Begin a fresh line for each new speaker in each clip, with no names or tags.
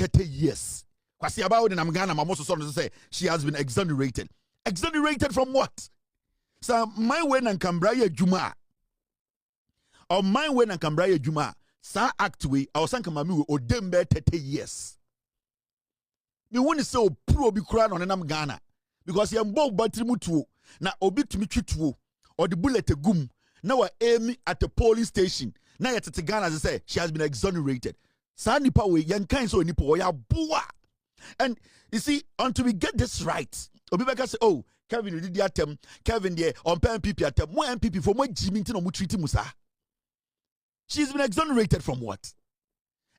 30 years. Kwasi about in Ghana, my most to say she has been exonerated. Exonerated from what? So my way and Cambraya Juma. Or my way and Cambraya Juma. Sa act we, I was saying Mami or dembe 30 years. Me want to say pro be crown on enam Ghana. Because you mbo battery tu na obi to me tu or the bullet a gum. Now we're aiming at the polling station. Now yet at Ghana, as I say, she has been exonerated. Sa nipa we yan kind so nipa we ya boa. And you see, until we get this right, Obibeka say, oh, Kevin did the attempt, Kevin there on MPP attempt, more MPP for more Jimmy no mu treaty musa. She's been exonerated from what?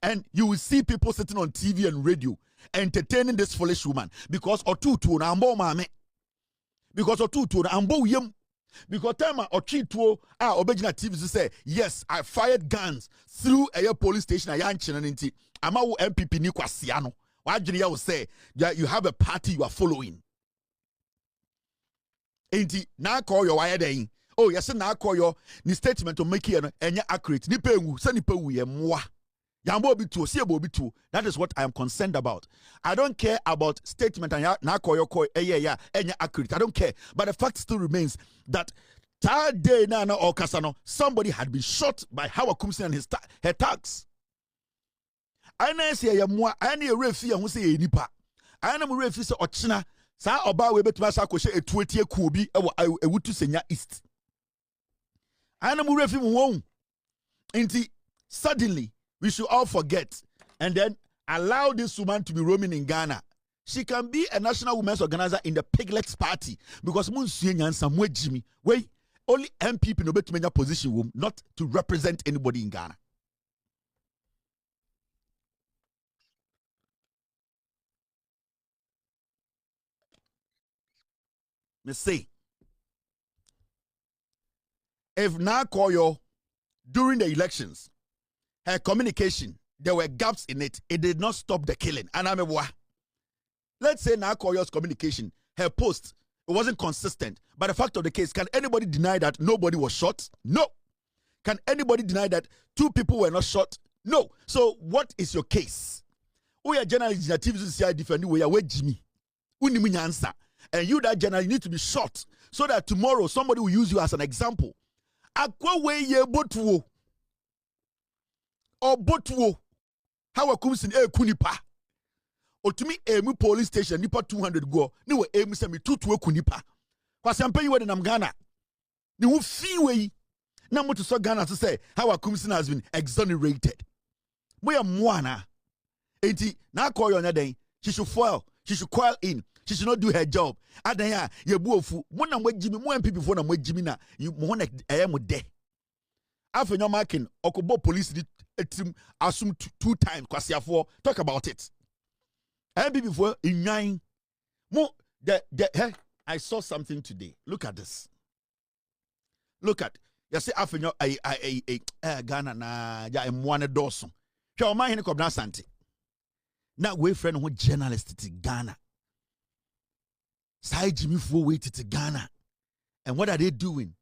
And you will see people sitting on TV and radio entertaining this foolish woman because otutu na ambo mame. Because otutu na ambo yem. Because time otutu obejina TV to say, yes, I fired guns through a police station a yan chinanti. Ama wo MPP ni kwasiano. Wajiri will say that you have a party you are following. Enti na call your wire day. Oh, yes, na call your ni statement to make it enya accurate. Ni pewu, se ni pewu ye mwa. Yambo bitu, si ebo bitu. That is what I am concerned about. I don't care about statement and na call your call enya accurate. I don't care. But the fact still remains that that day na or kasano somebody had been shot by Hawa koomson and her thugs. I na say ya mwa, I na refi ya hu say nipa. I na mu refi say ochina sa oba we betuma sa ko she etuetie ku obi ewutu senya east. I na mu refi mu won. Inti suddenly we should all forget and then allow this woman to be roaming in Ghana. She can be a national women's organizer in the Piglets party because Munsuye Nyansa mwe Jimmy. Wait, only MPP no bet to position room, not to represent anybody in Ghana. Me say, if na Koyo during the elections, her communication, there were gaps in it. It did not stop the killing. And I'm a wa. Let's say na Koyo's communication, her post, it wasn't consistent. But the fact of the case, can anybody deny that nobody was shot? No. Can anybody deny that 2 people were not shot? No. So what is your case? We are journalists in the TV defending where Jimmy. Answer. And you, that journalist, need to be shot so that tomorrow somebody will use you as an example. Akwa we ye botuo. Or botuo. Hawa koomson kunipa. Otumi emu police station nipa 200 go. Ni we emu se mi tutuo kunipa. Kwa sempe yi we de nam Ghana. Ni hu fi we. Na mo to so Ghana to say Hawa koomson has been exonerated. Moya mwana. Enti na call you den. She should foil. She should coil in. She should not do her job. Adanya ye buofu. Mo na mo Jimmy mo MPP fo na mo Jimmy na you mo na mo de. After your marking, Okobo police did assume 2 times. Kwasiafo talk about it. MPP for in 9 more. I saw something today. Look at this. Look at. You see, after your Ghana na ya mwane doso. Kwa ma hene kobna sante. Na we friend who journalist to Ghana. Sai Jimmy for wait to Ghana. And what are they doing?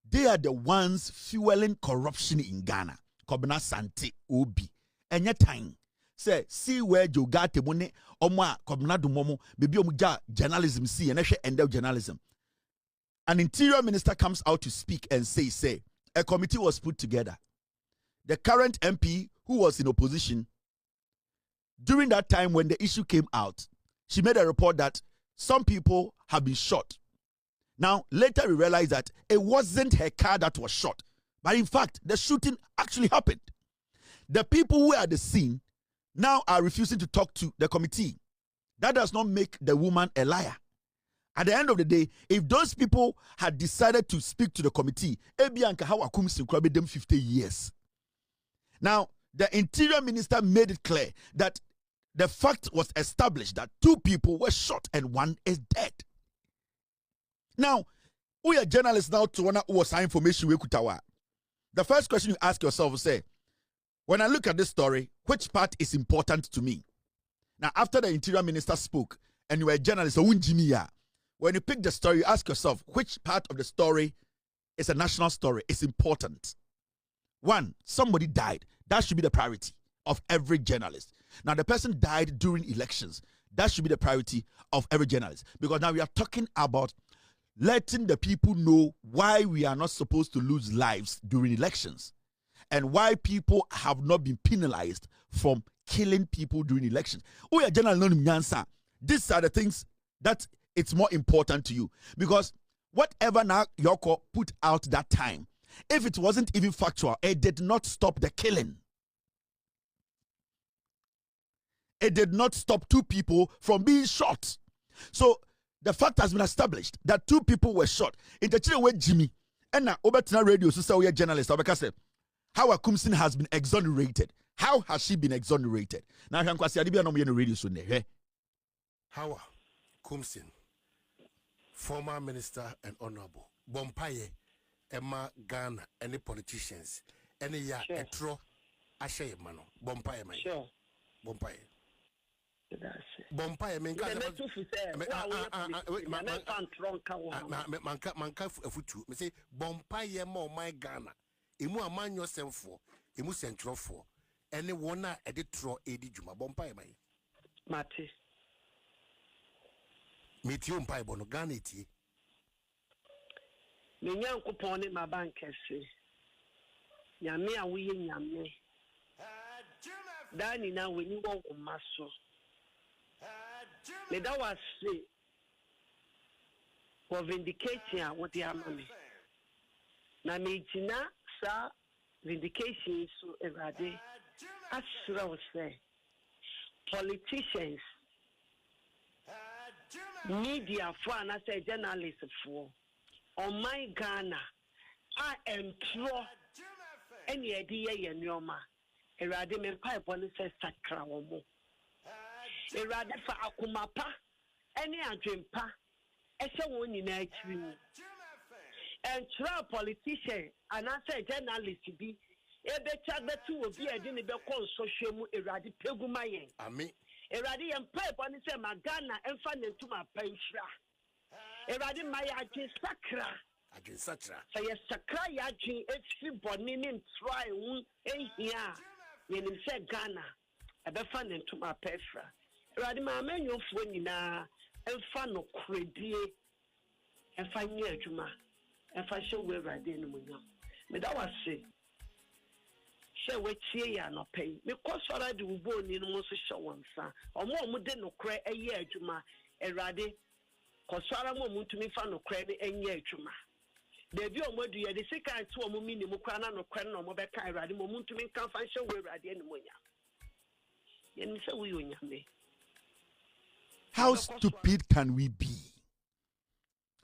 They are the ones fueling corruption in Ghana. Kobna Sante Obi. And yet time. Say, see where you got the money or ma kobna do momo, baby omuja journalism see and end of journalism. An interior minister comes out to speak and say, a committee was put together. The current MP who was in opposition, during that time when the issue came out, she made a report that some people have been shot. Now, later we realized that it wasn't her car that was shot. But in fact, the shooting actually happened. The people who are at the scene now are refusing to talk to the committee. That does not make the woman a liar. At the end of the day, if those people had decided to speak to the committee, Ebianka Hawa koomson could have them 50 years. Now, the interior minister made it clear that the fact was established that 2 people were shot and 1 is dead. Now, we are journalists now to want to sign information we kutawa. The first question you ask yourself is say, when I look at this story, which part is important to me? Now, after the interior minister spoke and you were a journalist, when you pick the story, you ask yourself, which part of the story is a national story? It's important. 1, somebody died. That should be the priority of every journalist. Now, the person died during elections. That should be the priority of every journalist. Because now we are talking about letting the people know why we are not supposed to lose lives during elections and why people have not been penalized from killing people during elections. Oh, yeah, General Nyansa. These are the things that it's more important to you. Because whatever now Yoko put out that time, if it wasn't even factual, it did not stop the killing. It did not stop 2 people from being shot. So the fact has been established that 2 people were shot. In the children with Jimmy, and now Obertina Radio, so say we are journalists. Hawa koomson has been exonerated. How has she been exonerated? Now I'm going to no radio soon.
Hawa koomson, former minister and honorable, Bompaye, Emma Ghana, any politicians, any ya etro, Ashe Mano, Bompaye, man. Sure. Bompaye. Bompaye, manka futu. Me say Bompaye mo my Ghana. Emu aman yourself for, emu central for. Any one editro edi juma Bompaye man.
Mate.
Meet you Bompaye bono Ghana iti.
Me nyanko pone ma bankese. Nyame a wuye nyame. Dani na weni won maso. Me that was say for vindicating what the amame. Na me jina sa vindication so everade asra was say politicians, media for and I say journalists for on my Ghana I am true any idea yen yoma erade me pipe on say sakra womo erade fa akumapa any adwempa ehye won nyina akiri mu and true politician and I say journalist bi ebecha betu obi edi ne be kon social mu erade peguma yen
ami
erade yen pipe on say magana emfa ne ntuma panhira erade mai adwe sakra so yes sakra ya adwe efi boni ne try hu ehia yen say Ghana ebefa ne ntuma panhira erade ma amenyofo nyina emfa no kredie emfa nyi adwuma emfa hye we erade ne munyam me da wase she we tie ya no pay me kosora de ubo ni no so hye wonsa omo de no kre eye adwuma erade kosora mo mutumi fa no kre ne enye adwuma debi omodu ye de sika ati omo mini mu kra na no kre no mo be ka erade mo mutumi kan fa hye we erade ne munyam ye ni se we onyame.
How stupid can we be?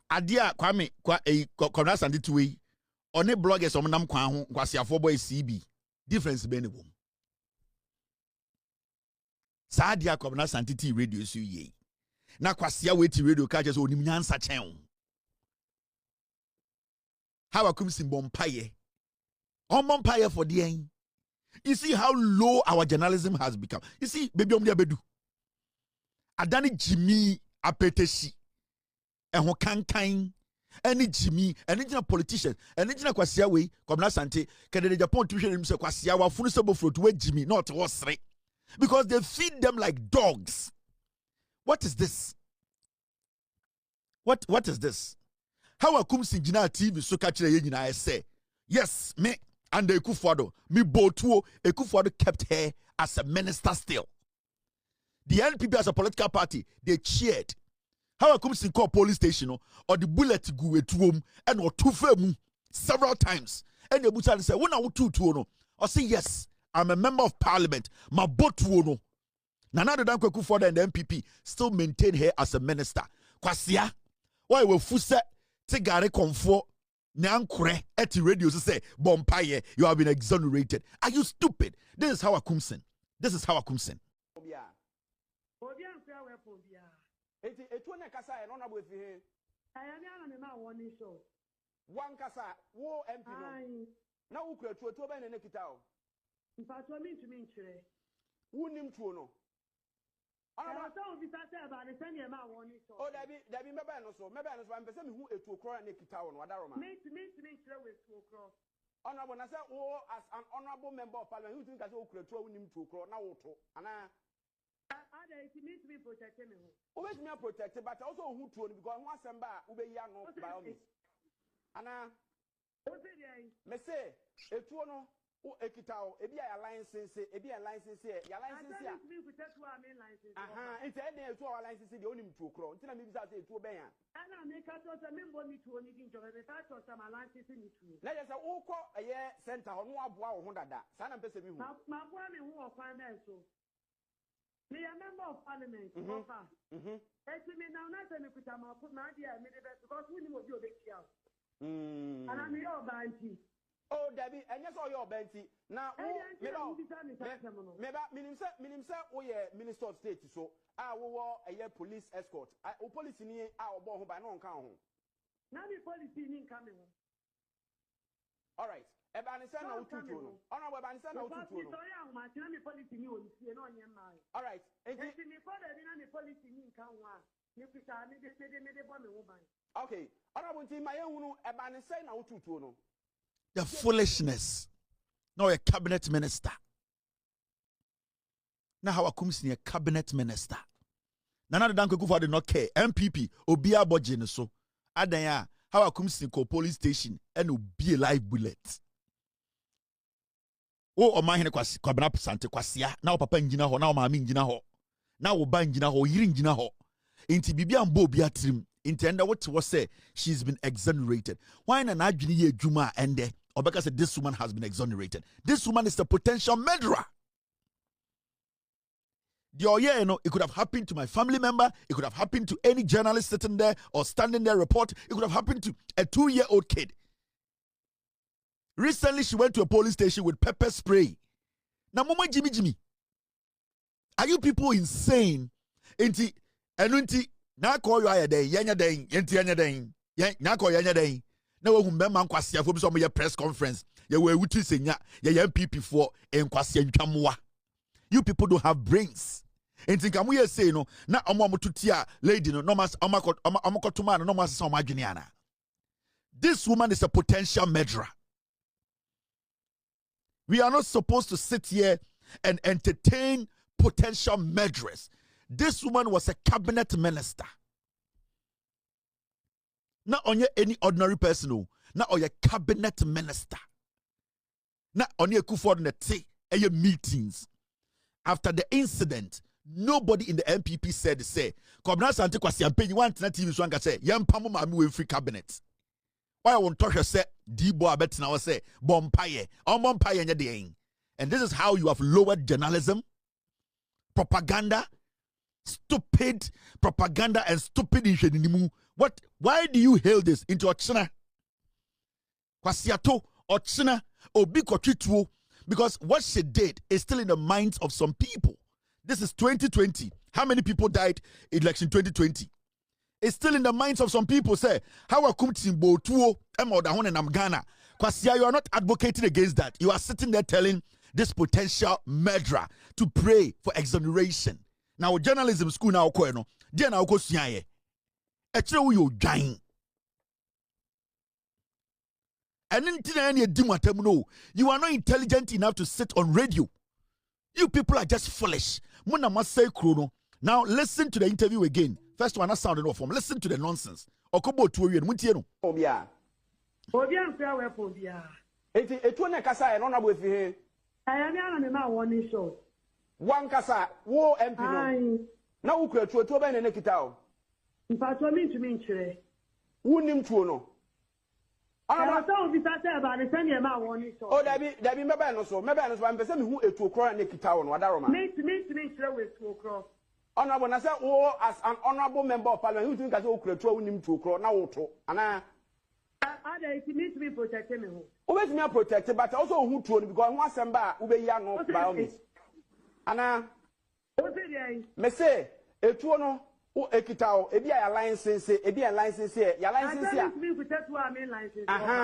Adia Kwame Kona Sandituwe on a bloggers on Nam Kwan Kwasia for boy CB. Difference benefum. Sadia Kona Santiti radio su ye. Na Kwasia wait radio catches on Nyansa chen. Hawa koomson Bompaye. On Bompaye for the end. You see how low our journalism has become. You see, baby bedu. Adani Jimmy apeteshi. Eho kankan. Any Jimmy, any politician, any Kwasia way, Komna Sante, can the Japan tuition himself Kwasia wa funusable fruit with Jimmy, not was right. Because they feed them like dogs. What is this? What is this? How a koomson jina TV so catch the I say, yes, me and the Ekufuado, me botuo, Ekufuado kept her as a minister still. The NPP as a political party, they cheered. How a koomson call police station or the bullet go to home and or two firm several times. And the butcher say, when I would two no. I say, yes, I'm a member of parliament. My boat no. Nana the Danko Kufuor and the NPP still maintain her as a minister. Kwasia, why will Fusa Tegare Comfort Nyankure at the radio to say, Bompaye, you have been exonerated. Are you stupid? This is Hawa koomson. This is Hawa koomson.
Eti etuone kasa e nona bo fi he
ayani ana me ma woni so
wan kasa wo MP no na wo kura tuo ba ne kita o
mfa to mi ntumi nkire
wonim tuo no
ana ta obi sa se ba ne se ne ma woni so
o dabi meba no so am pese me hu etuo kro na kita o no adaro ma
me ntumi nkire we etuo kro
Honorable, I said, oh, as an honorable member of parliament, you think I said, okay, 12 him to crow now, and
it needs to be protected.
Always me protected, but also who told because once I'm back, we are not by all means. And me say, a tuono, a kitao, a be a license, a be a license here, your license here. It's a two license, the only two crow, until I mean that to bear. And I make us a member to anything to the fact of some license in it. Let us all call a year center on one wow, Honda, San and Pessimum. My one who are financial. Me a member of parliament, Papa. It's me now, not any put my put my dear, because we know you're the child. And I'm your banty. Oh, Debbie, and yes, all your banty. Now, maybe Minister of State, so I will a year police escort. I police in here, our born by no count. Now the police in coming. All right. Ebanisana ututu. Ona webanisana ututu. All right. Okay. Ona bunti mayehunu ebanisana ututu no.
The foolishness. No, a cabinet minister. Now Hawa Kumsini a cabinet minister. Nana danko kufa de no care. MPP obia bodje so. Adanya Hawa Kumsini ko police station and obi a live bullet. O omahene kwabena sante kwasia na papa ngina ho na o maami ngina ho na wo ba ngina ho yiri ngina ho inti bibia mbo obi atrim inti enda what was say she's been exonerated. Why na adwene ye adwuma ende obeka say this woman has been exonerated. This woman is a potential murderer. It could have happened to my family member, it could have happened to any journalist sitting there or standing there report, it could have happened to a 2-year-old kid. Recently, she went to a police station with pepper spray. Now, Mama Jimmy. Are you people insane? Enti, na call you a day, yanya day, yanya day, na call yanya day. Now, we remember Kwasia for some press conference. You were with senya, ya MPP for and Kwasia Chamwa. You people don't have brains. Enti, can we say no? Na Omamututia lady no mas Amakotuma no mas Somajiniana. This woman is a potential murderer. We are not supposed to sit here and entertain potential murderers. This woman was a cabinet minister. Not only any ordinary person, not only a cabinet minister. Not only a kuford meetings. After the incident, nobody in the MPP said, say, Kobna Sante Kwasi Ampe, you want to TV Swanga say, Yam Pamu Mamu free cabinet. Why I won't touch her say, Debo Abet now say, Bompaye, on Bompaye and the. And this is how you have lowered journalism, propaganda, stupid propaganda, and stupid inshenimu. What? Why do you hail this into Ochina? Kwasiato, Ochina, Obikochituo, because what she did is still in the minds of some people. This is 2020. How many people died in election 2020? It's still in the minds of some people. Say, how are Kumtimbo Tuo, Emodahon and Ghana? Kwasia, you are not advocating against that. You are sitting there telling this potential murderer to pray for exoneration. Now, journalism school now, Koeno, dear now, Kosiaye. Actually, you dying. And you are not intelligent enough to sit on radio. You people are just foolish. Muna must say chrono. Now listen to the interview again. First one, I sounded off from. Listen to the nonsense. Okobo to you and Muntieno.
Obia. Obia, fair Obia.
It won't Kasa and honor with him.
I am now one show.
One Kasa, war MP. Now, who could to Ben and Nekitao?
If I told me to mean,
wouldn't him to know.
I told you that about the same amount one show.
Oh, there be Mabano, so Mabano, one person who is to cry Nekitao, Wadaroma.
Make to me with 2 o'clock.
Honorable, when I say, oh, as an honorable member of parliament, who think I could throw him 2 o'clock now, and I
need to be protected.
Always me protected, but also who told me because once I'm back, Ube Yano by all means. And me say, a tuono, a kitao, a be a license, a be a license here, your license here.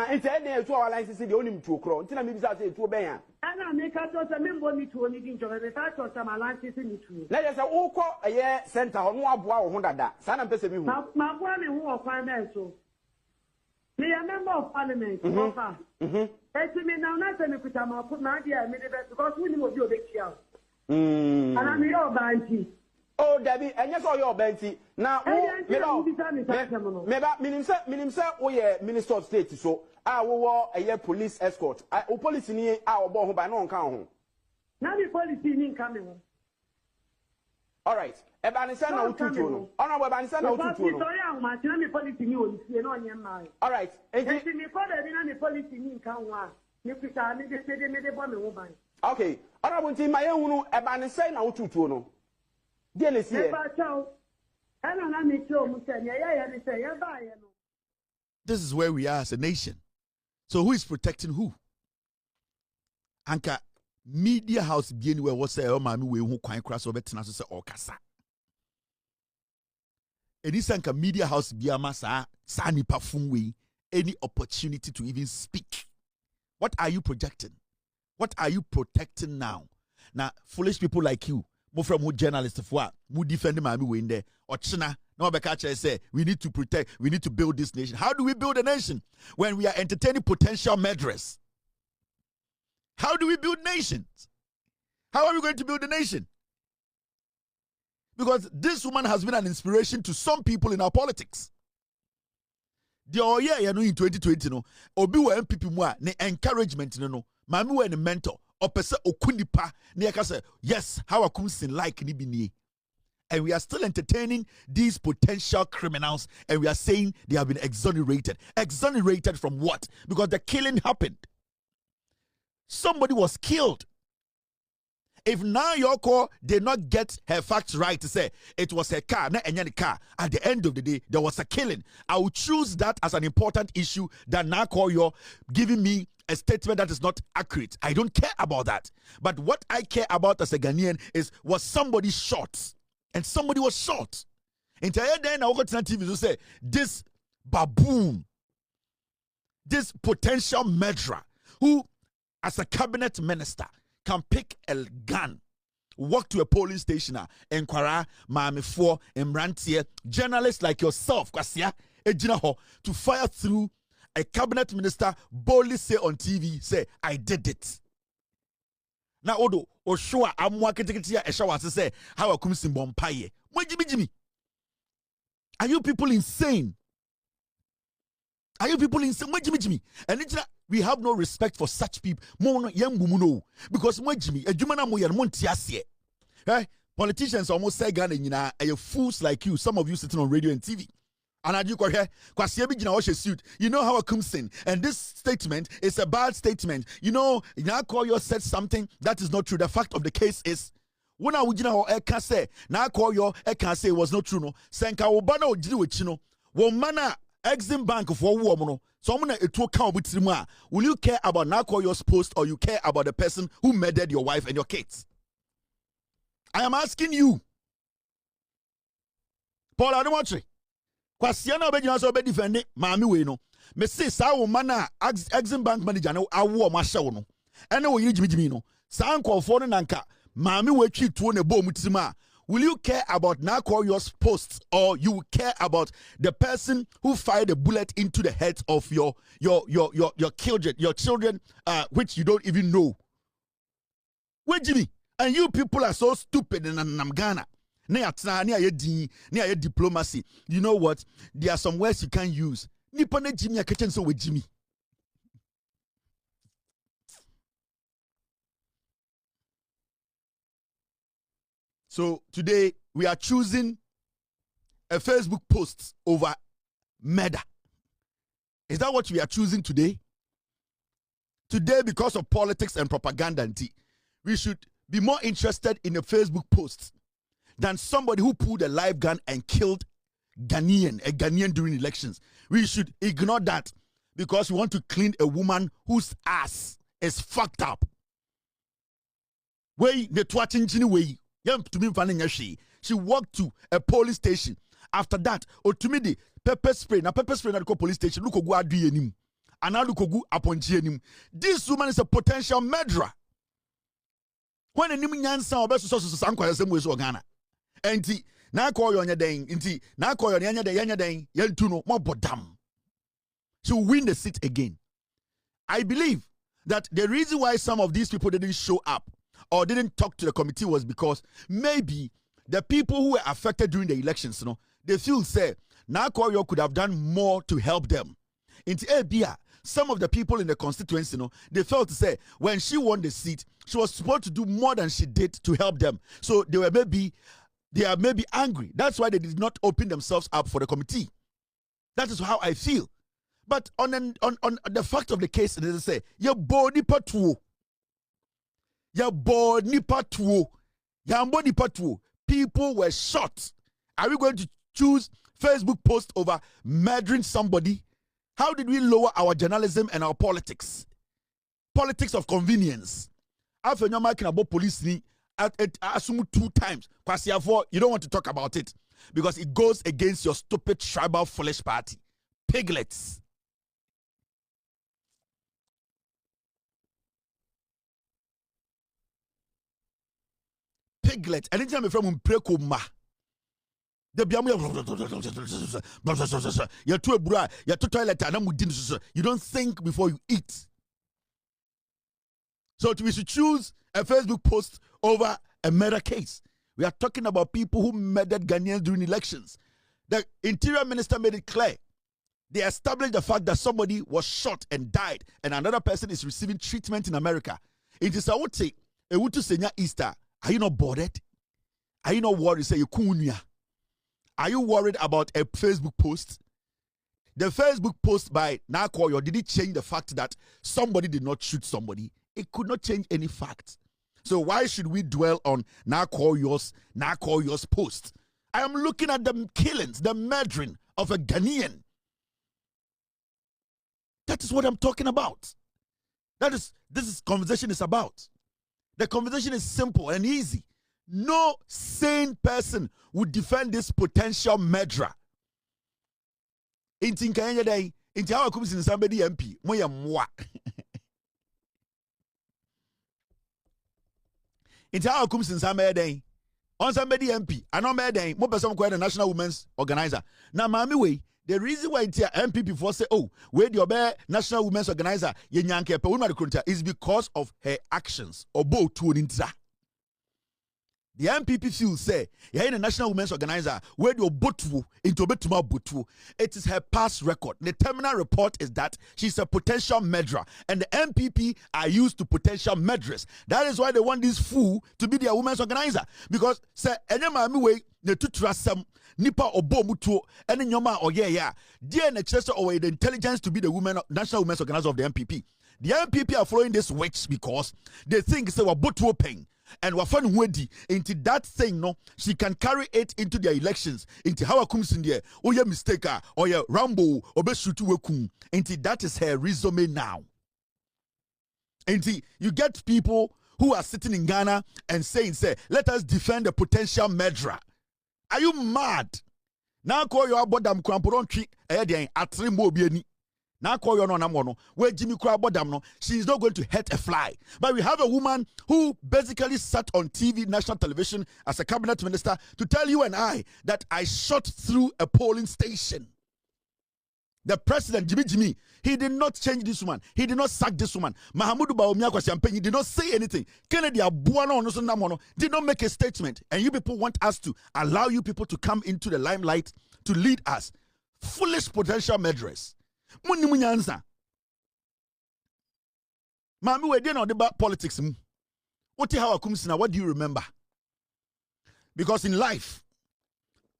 It's a 2 hour license, the only 2 o'clock. Until I maybe say 2 bear.
And I make us a member me to anything to the fact of some license in it.
Let us all call a year center on Wabua Honda, San and Pessimum.
My one who are financial. Me a member of parliament, Papa. me now, not any put my put my dear, because we know you big show. And I'm your banty.
Oh, Debbie, and yes, all your Benty. Now, Minister, Minister of State, so I will a year police escort. I police in our born by no count.
Now the police in coming.
All right. Ebanisa na ututu. Ona we ebanisa na ututu.
Sorry, I'm my police in you. You know your mind.
All right.
If me father be na police in kan wa. Me pita me de say me de bomb me woman.
Okay. Ona wonti ma yehunu ebanisa na ututu no. Dey le see.
Eba chow. Ana na me chow mu say ya ni say ya ba ye no.
This is where we are as a nation. So who is protecting who? Anka media house bi anywhere what say o ma me we hu kwan kra so betena so say o kasa. Anka media house bi ama sa nipa fun we any opportunity to even speak. What are you projecting? What are you protecting now? Now foolish people like you, more from who journalists for who defend ma me we in there or china no be catch say we need to protect, we need to build this nation. How do we build a nation when we are entertaining potential murderers? How do we build nations? How are we going to build a nation? Because this woman has been an inspiration to some people in our politics. The year in 2020 no, obi wa MPP mu a ne encouragement no, mami wa ne mentor, opese okunipa ne yaka say yes, Hawa koomson like ni bi nie. And we are still entertaining these potential criminals, and we are saying they have been exonerated. Exonerated from what? Because the killing happened. Somebody was killed. If now your call did not get her facts right to say it was her car, not any car, at the end of the day, there was a killing. I would choose that as an important issue than now call you giving me a statement that is not accurate. I don't care about that. But what I care about as a Ghanaian is, was somebody shot? And somebody was shot. Entire day now, TV to say this baboon, this potential murderer, who as a cabinet minister can pick a gun, walk to a police station, inquire, mami for Mrantie, journalists like yourself, Kwasia, to fire through a cabinet minister, boldly say on TV, say, I did it. Now, Odo, Oshua, I'm walking to say, Hawa koomson bompaye. Jimmy. Are you people insane? Are you people insane? Jimmy. And it's we have no respect for such people. Because politicians almost say Ghana, fools like you, some of you sitting on radio and TV. And I do suit. You know Hawa koomson, and this statement is a bad statement. You know, now call you said something that is not true. The fact of the case is, when I would say, now call your say it was not true. No, Senka Obana or Jiwich, Womana Exim Bank for woman. So I'm gonna count with will you care about now call your post, or you care about the person who murdered your wife and your kids? I am asking you, Paul Adamochi. Kwasiana obejina so be defend maami we no me say sa wo mana Exim Bank manager no awo ma hye wo no ene wo yiri jimijimi no sa nkofo no nanka maami we twi tuo ne bom tirim. Will you care about Nakoyo's posts, or you care about the person who fired a bullet into the heads of your children, which you don't even know? Wait, Jimmy, and you people are so stupid in Ghana. Near diplomacy. You know what? There are some words you can't use. Nipone Jimmy, I catch so with Jimmy. So today we are choosing a Facebook post over murder. Is that what we are choosing today? Today, because of politics and propaganda, we should be more interested in a Facebook post than somebody who pulled a live gun and killed a Ghanaian during elections. We should ignore that because we want to clean a woman whose ass is fucked up. She walked to a police station. After that, the pepper spray. Now pepper spray na go police station. Look go adu yenim. And now look go aponchi yenim. This woman is a potential murderer. When a nimu nyansa obeso so sankwa yasem we so Ghana. Enti na call you nya den. Enti na call you nya den. Yentu no mo bodam. She will win the seat again. I believe that the reason why some of these people didn't show up or didn't talk to the committee was because maybe the people who were affected during the elections, they feel say Nakoyo could have done more to help them. In Abia, some of the people in the constituency, they felt to say when she won the seat, she was supposed to do more than she did to help them. So they are maybe angry. That's why they did not open themselves up for the committee. That is how I feel. But on the fact of the case, they say, your body patuo. People were shot. Are we going to choose Facebook post over murdering somebody? How did we lower our journalism and our politics? Politics of convenience. After you're making about police, I assume 2 times. You don't want to talk about it because it goes against your stupid tribal foolish party. Piglets. Piglet. Anytime I'm from Prekoma. You don't think before you eat. So we should choose a Facebook post over a murder case. We are talking about people who murdered Ghanaians during elections. The interior minister made it clear. They established the fact that somebody was shot and died, and another person is receiving treatment in America. It is a would say, Easter. Are you not bothered? Are you not worried? Say, are you worried about a Facebook post? The Facebook post by Nakoyo, did it change the fact that somebody did not shoot somebody? It could not change any fact. So why should we dwell on Nakoyo's post? I am looking at the killings, the murdering of a Ghanaian. That is what I'm talking about. This conversation is about. The conversation is simple and easy. No sane person would defend this potential murderer. Inti nkanya day, inti Hawa koomson somebody MP, moya mwa. Inti Hawa koomson somebody day, on somebody MP, ano me day, mo person ko the National Women's Organizer. Na mami we, the reason why inti MP before say, oh, where the obe National Women's Organizer, ye nyanke pe wuna rekrunta, is because of her actions. Obo tu nintra. The MPP feel say, you're in a National Women's Organizer, where your botu into betuma botu. It is her past record. The terminal report is that she's a potential murderer, and the MPP are used to potential murderers. That is why they want this fool to be their women's organizer. Because say, enyama way ne tutrasam nipa obo mutu ene nyoma oye dear ne chester or the intelligence to be the National Women's Organizer of the MPP. The MPP are following this witch because they think say wabotu paying. And wafan wedi into that thing, no, she can carry it into their elections. Into Hawa koomson there, or your mistaker, or your Rambo, or beshutu wekum. Into that is her resume now. Into you get people who are sitting in Ghana and saying, say, let us defend the potential murderer. Are you mad? Now call your bodam cramporon tree, atrimbo bieni. Now call your no where Jimmy Crabodam no, she is not going to hurt a fly. But we have a woman who basically sat on TV, national television, as a cabinet minister to tell you and I that I shot through a polling station. The president, Jimmy, he did not change this woman. He did not sack this woman. Mahamudu Bawumia Champagne, he did not say anything. Kennedy Abuano did not make a statement. And you people want us to allow you people to come into the limelight to lead us. Foolish potential murderers. Muni munyanza. Mami we didn't know about politics. What Hawa koomson, what do you remember? Because in life,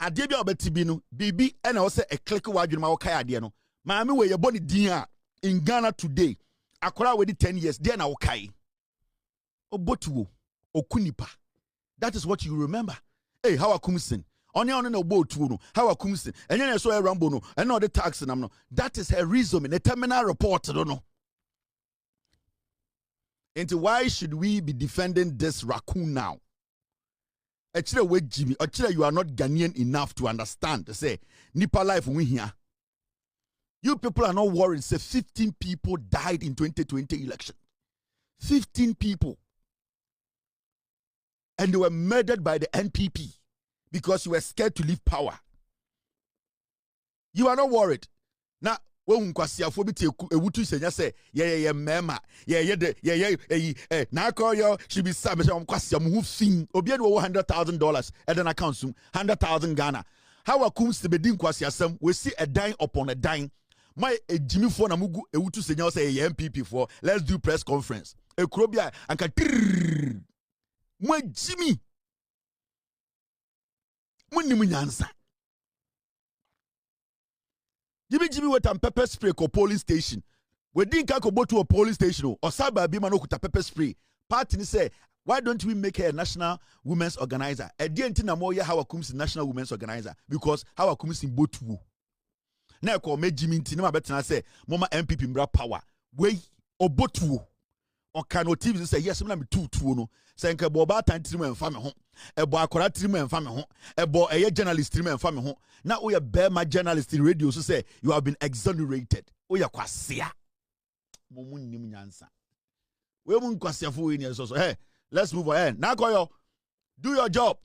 adebia obetibinu, bibi and also a click wajuma okaya diano. Mami we your body dia in Ghana today. Akora wedi 10 years, dia na okai. Obotuo, okunipa. That is what you remember. Hey, Hawa koomson. Only on no boat no Hawa koomson and then I saw a Rambo no and not the tax and no. That is her resume, the terminal report, I don't know. Into why should we be defending this raccoon now? Actually, wait, Jimmy, actually, you are not Ghanaian enough to understand to say Nipa life we here. You people are not worried. Say 15 people died in 2020 election. 15 people. And they were murdered by the NPP. Because you were scared to leave power. You are not worried. Now, When kwasiafo bi te ewutu senya say ye mema ye na call yo she be sam say kwasiam hu fin obi e wo $100,000 e den account sum 100,000 Ghana. Hawa comes be din kwasiasam we see a dime upon a dime. My Jimmy for na mugu ewutu senya say ye MPP for let's do press conference. E krobia anka my Jimmy munni munyansa. Jimmy wet and pepper spray ko polling station. We didn't go to a polling station or Saba Bima no kuta pepper spray. Party say, why don't we make her a national women's organizer? A dientina moya Hawa comes national women's organizer because Hawa comes in both woo. Now call me Jimmy Tina better say, Mama MPP mbra power. We or both woo. On Kano TV say yes, I'm two no. Saying a boba time trim and family home. A boy akora trim and family home. A boy a journalist trim and family home. Now we are bear my journalist in radio so say you have been exonerated. We are kwasia. Momun nim nyansa. We mun kwasia fu in so hey, let's move ahead. Now koyo, do your job.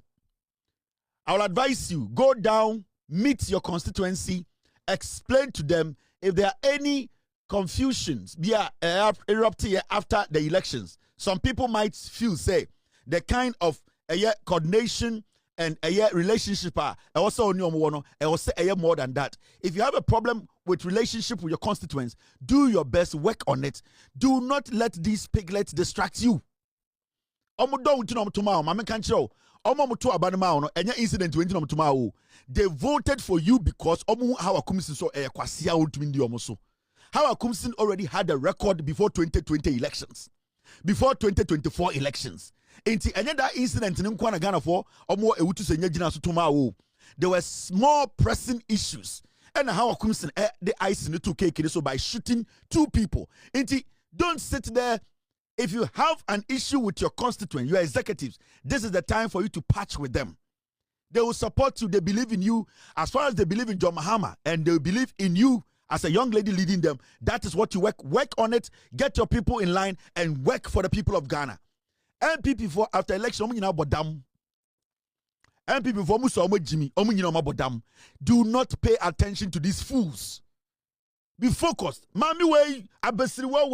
I will advise you, go down, meet your constituency, explain to them if there are any confusions be erupting after the elections. Some people might feel say the kind of coordination and relationship are also more than that. If you have a problem with relationship with your constituents, do your best, work on it. Do not let these piglets distract you. They voted for you because Hawa Kumsin already had a record before 2020 elections, before 2024 elections. Inti another incident in Nkwana Ghana for omo ewutu senye jina sutuma wo. There were small pressing issues. And Hawa Kumsin the ice in the 2K so by shooting 2 people. Inti don't sit there. If you have an issue with your constituent, your executives, this is the time for you to patch with them. They will support you. They believe in you as far as they believe in John Mahama, and they believe in you as a young lady leading them. That is what you work on it. Get your people in line and work for the people of Ghana. MPP for after election, MPP for Musa Jimmy, do not pay attention to these fools. Be focused. Mami way, abesiriwa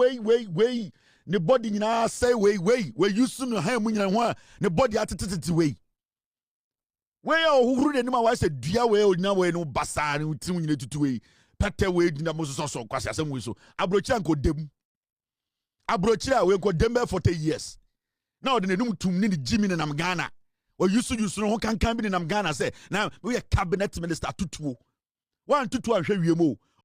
way. The body na say way. We used to know how the body attitude way. Where who the name I said, dear way or now way no basa and to way. Pete way in the most so kwasi asem we so. Abrochia go dem. Abrochia we go dem 40 years. Now the name to me Jimmy and Ghana. We used to know can be in Ghana say now we a cabinet minister tutu. 1 to 2 and share mo.